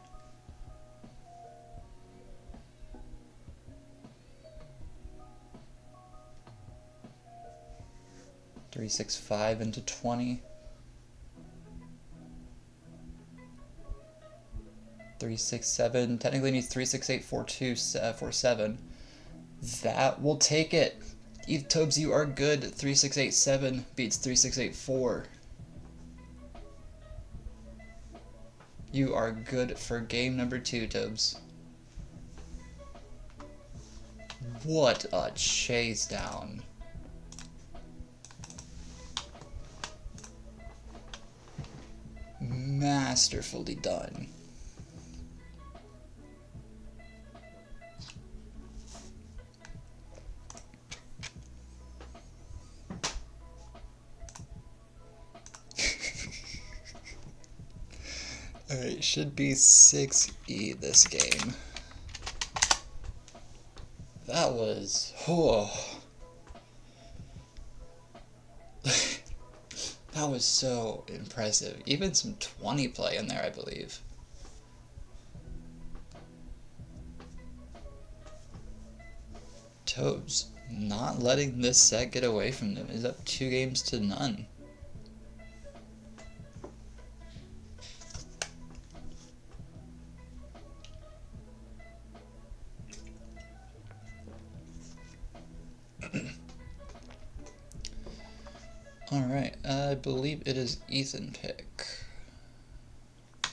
Three, 6, 5 into 20. 3, 6, 7. Technically needs 3, 6, 8, 4, 2, 4, 7. That will take it. Tobs, you are good. 3, 6, 8, 7 beats 3, 6, 8, 4. You are good for game number 2, Tobs. What a chase down. Masterfully done. Alright, should be 6E this game. That was... oh. That was so impressive. Even some 20 play in there, I believe. Tobs not letting this set get away from them. Is up 2 games to none. Alright, I believe it is Ethan pick. I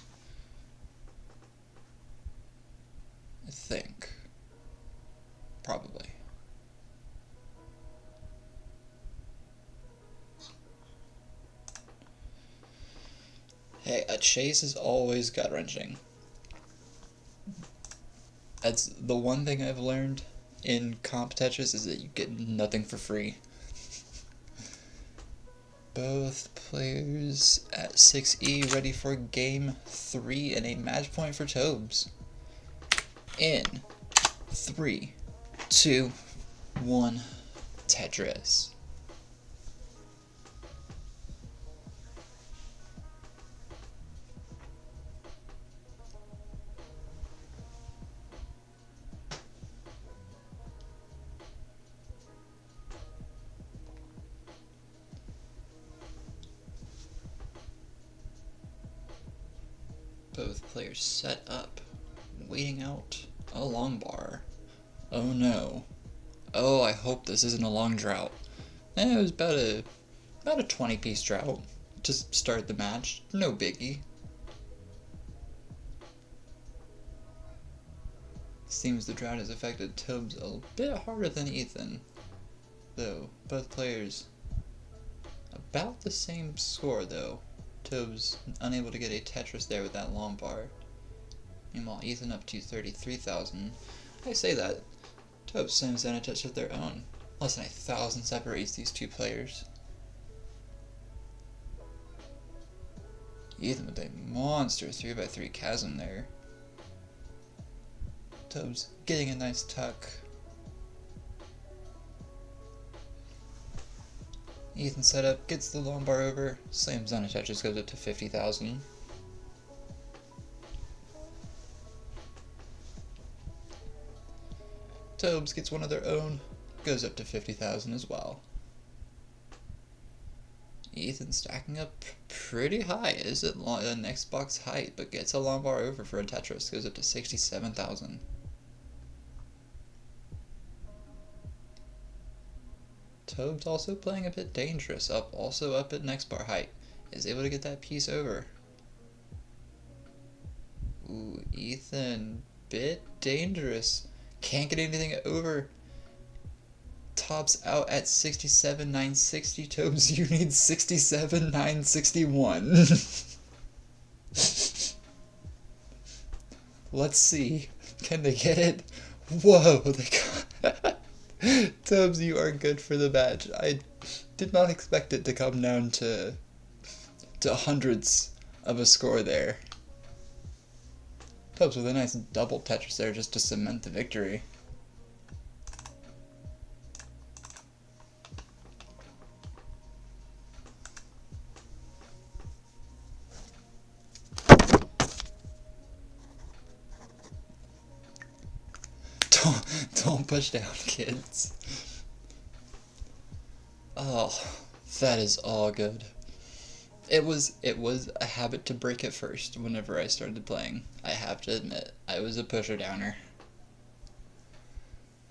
think. Probably. Hey, a chase is always gut-wrenching. That's the one thing I've learned in comp Tetris is that you get nothing for free. Both players at 6E ready for game 3 and a match point for Tobs. In 3, 2, 1, Tetris. Both players set up, waiting out a long bar. Oh no. Oh, I hope this isn't a long drought. It was about a 20-piece drought to start the match. No biggie. Seems the drought has affected Tobs a bit harder than Ethan, though both players about the same score though. Tobs unable to get a Tetris there with that long bar. Meanwhile, Ethan up to 33,000. I say that. Tobs slams down a Tetris of their own. Less than 1,000 separates these two players. Ethan with a monster 3x3 chasm there. Tobs getting a nice tuck. Ethan setup, gets the long bar over, slams down a Tetris, goes up to 50,000. Tobs gets one of their own, goes up to 50,000 as well. Ethan stacking up pretty high, is at next box height, but gets a long bar over for a Tetris, goes up to 67,000. Tobs also playing a bit dangerous, also up at next bar height, is able to get that piece over. Ooh, Ethan, bit dangerous, can't get anything over. Tops out at 67,960. Tobs, you need 67,961. Let's see, can they get it? Whoa, they got Tobs, you are good for the match. I did not expect it to come down to hundreds of a score there. Tobs with a nice double Tetris there just to cement the victory. Don't push down, kids. Oh, that is all good. It was a habit to break it first whenever I started playing. I have to admit, I was a pusher downer.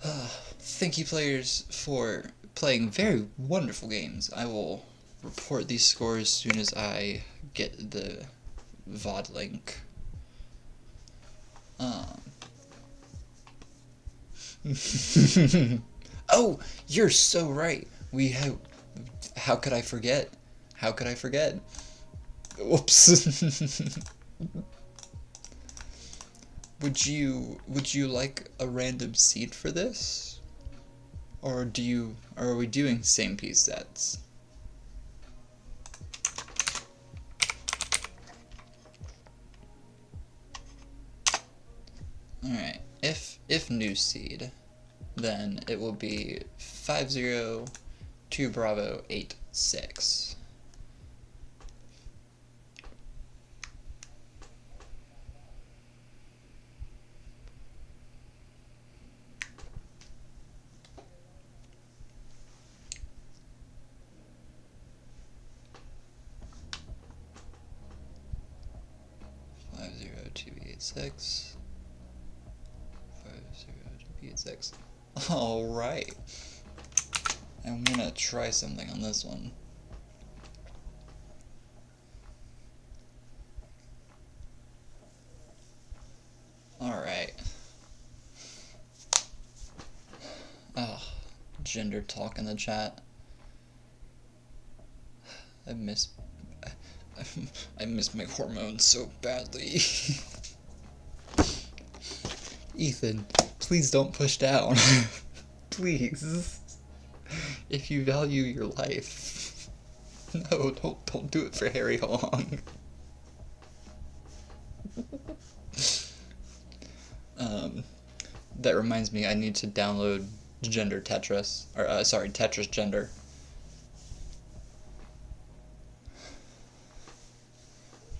Thank you players for playing very wonderful games. I will report these scores as soon as I get the VOD link. Oh, you're so right. We have. How could I forget? How could I forget? Whoops. Would you like a random seed for this? Or are we doing same piece sets? Alright, if new seed, then it will be 502 Bravo 86. Six. 502B86. Alright. I'm gonna try something on this one. Alright. Oh, gender talk in the chat. I miss my hormones so badly. Ethan, please don't push down. Please. If you value your life. No, don't do it for Harry Hong. That reminds me, I need to download Gender Tetris, or sorry, Tetris Gender.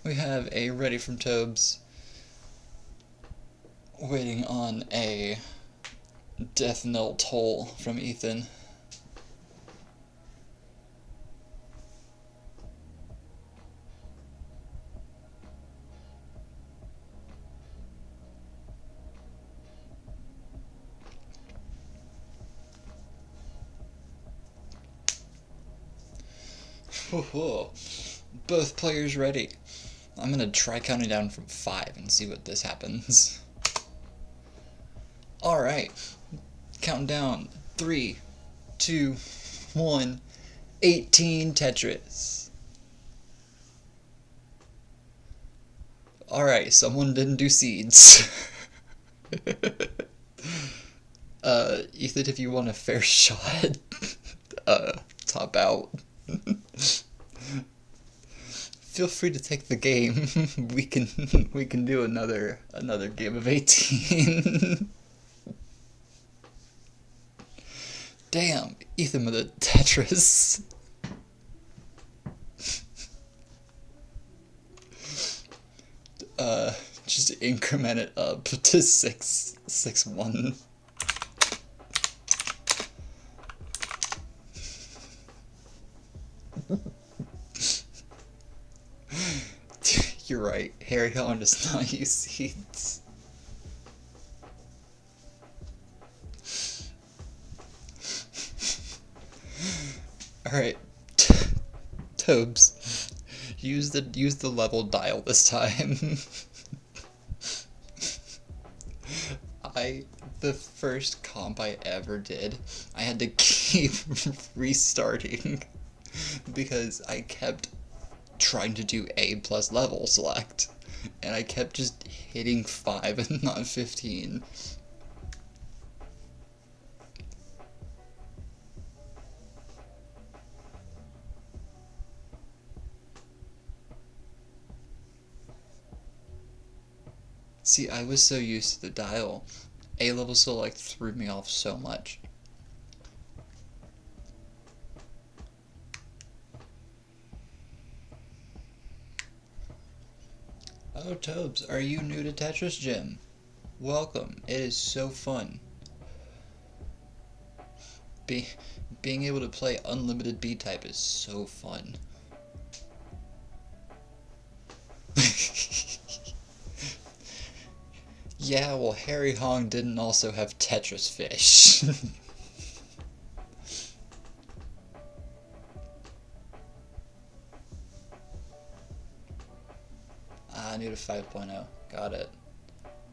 We have a ready from Tobs, waiting on a death knell toll from Ethan. Whoa. Both players ready. I'm gonna try counting down from 5 and see what this happens. Alright. Counting down. 3, 2, 1. 18 Tetris. Alright, someone didn't do seeds. Ethan, if you want a fair shot, top out. Feel free to take the game. we can do another game of 18. Damn, Ethan with a Tetris. Just increment it up to 6-1. You're right. Harry Hong does not use seeds. Alright. Tobs. Use the level dial this time. The first comp I ever did, I had to keep restarting because I kept trying to do A plus level select, and I kept just hitting 5 and not 15. See, I was so used to the dial. A level select threw me off so much. Oh, Tobes, are you new to Tetris Gym? Welcome, it is so fun. Be being able to play unlimited B-type is so fun. Yeah, well, Harry Hong didn't also have Tetris Fish. I need a 5.0. Got it.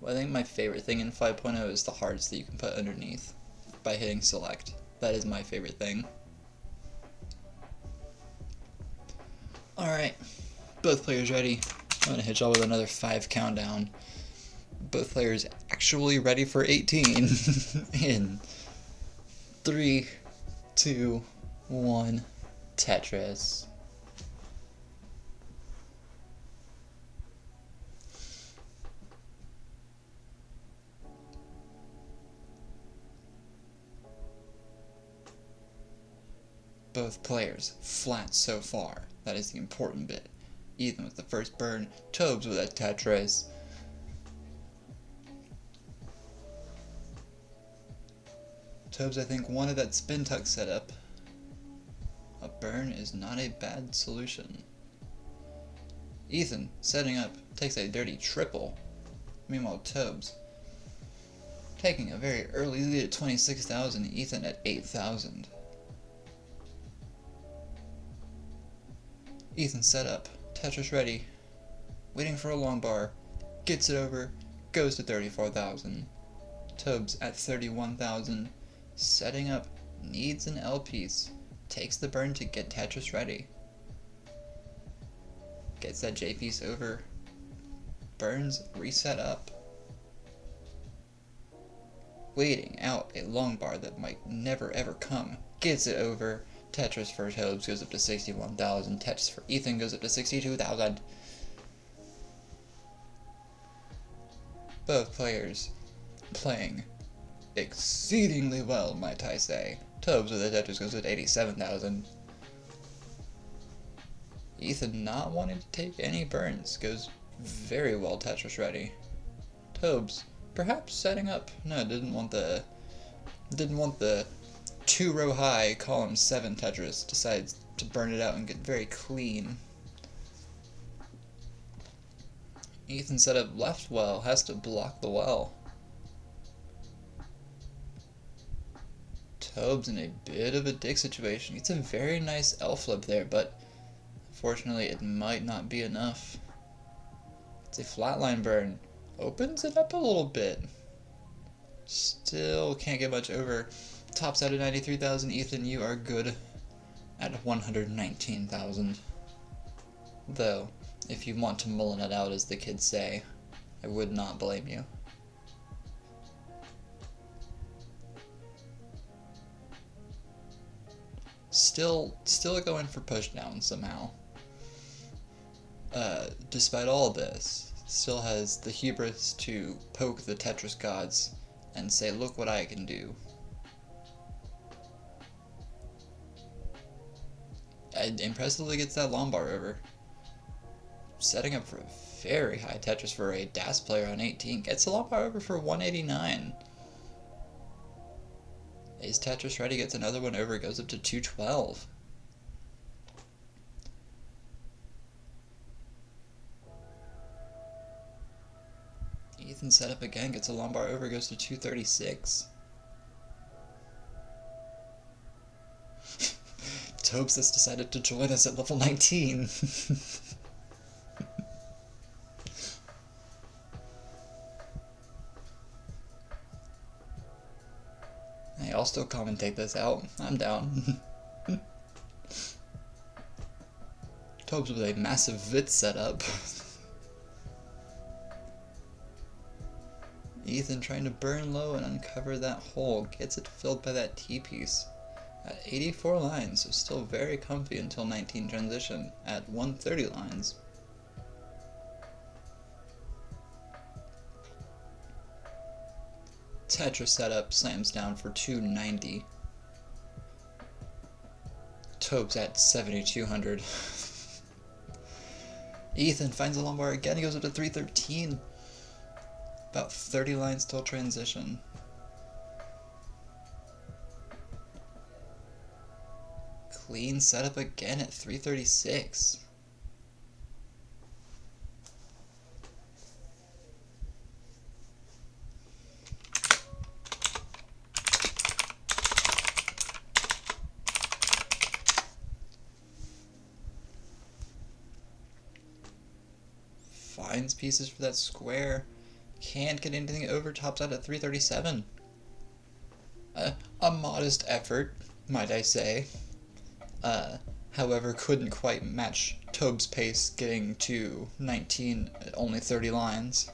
Well, I think my favorite thing in 5.0 is the hearts that you can put underneath by hitting select. That is my favorite thing. Alright, both players ready. I'm gonna hit y'all with another 5 countdown. Both players actually ready for 18. In 3, 2, 1, Tetris. Both players flat so far. That is the important bit. Ethan with the first burn, Tobs with a Tetris. Tobs, I think, wanted that spin tuck setup. A burn is not a bad solution. Ethan, setting up, takes a dirty triple. Meanwhile, Tobs, taking a very early lead at 26,000, Ethan at 8,000. Ethan set up, Tetris ready, waiting for a long bar, gets it over, goes to 34,000. Tobs at 31,000, setting up, needs an L piece, takes the burn to get Tetris ready. Gets that J piece over, burns, reset up. Waiting out a long bar that might never ever come, gets it over. Tetris for Tobs goes up to 61,000. Tetris for Ethan goes up to 62,000. Both players playing exceedingly well, might I say. Tobs with the Tetris goes up to 87,000. Ethan not wanting to take any burns goes very well Tetris ready. Tobs perhaps setting up. No, didn't want the 2-row high column 7 Tetris, decides to burn it out and get very clean. Ethan set up left well, has to block the well. Tobs in a bit of a dick situation. It's a very nice L flip there, but unfortunately it might not be enough. It's a flatline burn. Opens it up a little bit. Still can't get much over. Tops out at 93,000. Ethan, you are good at 119,000. Though, if you want to mullen it out, as the kids say, I would not blame you. Still going for pushdown somehow. Despite all this, still has the hubris to poke the Tetris gods and say, look what I can do. And impressively gets that long bar over. Setting up for a very high Tetris for a DAS player on 18. Gets the long bar over for 189. Is Tetris ready? Gets another one over. Goes up to 212. Ethan set up again. Gets a long bar over. Goes to 236. Tobs has decided to join us at level 19. Hey, I'll still commentate this out. I'm down. Tobs with a massive Vit setup. Ethan trying to burn low and uncover that hole. Gets it filled by that T-piece. At 84 lines, so still very comfy until 19 transition at 130 lines. Tetris setup slams down for 290. Tobes at 7,200. Ethan finds a long bar again, he goes up to 313. About 30 lines till transition. clean setup again at 336. Finds pieces for that square. Can't get anything over, tops out at 337. A modest effort, might I say. However, couldn't quite match Tob's pace, getting to 19 at only 30 lines.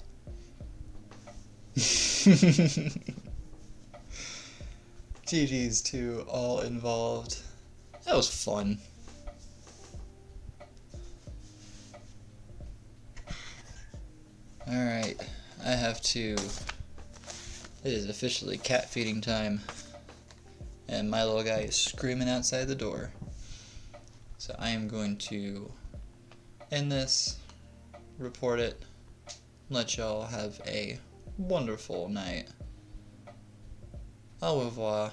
GG's to all involved. That was fun. Alright, I have to... It is officially cat feeding time. And my little guy is screaming outside the door. So I am going to end this, report it, let y'all have a wonderful night. Au revoir.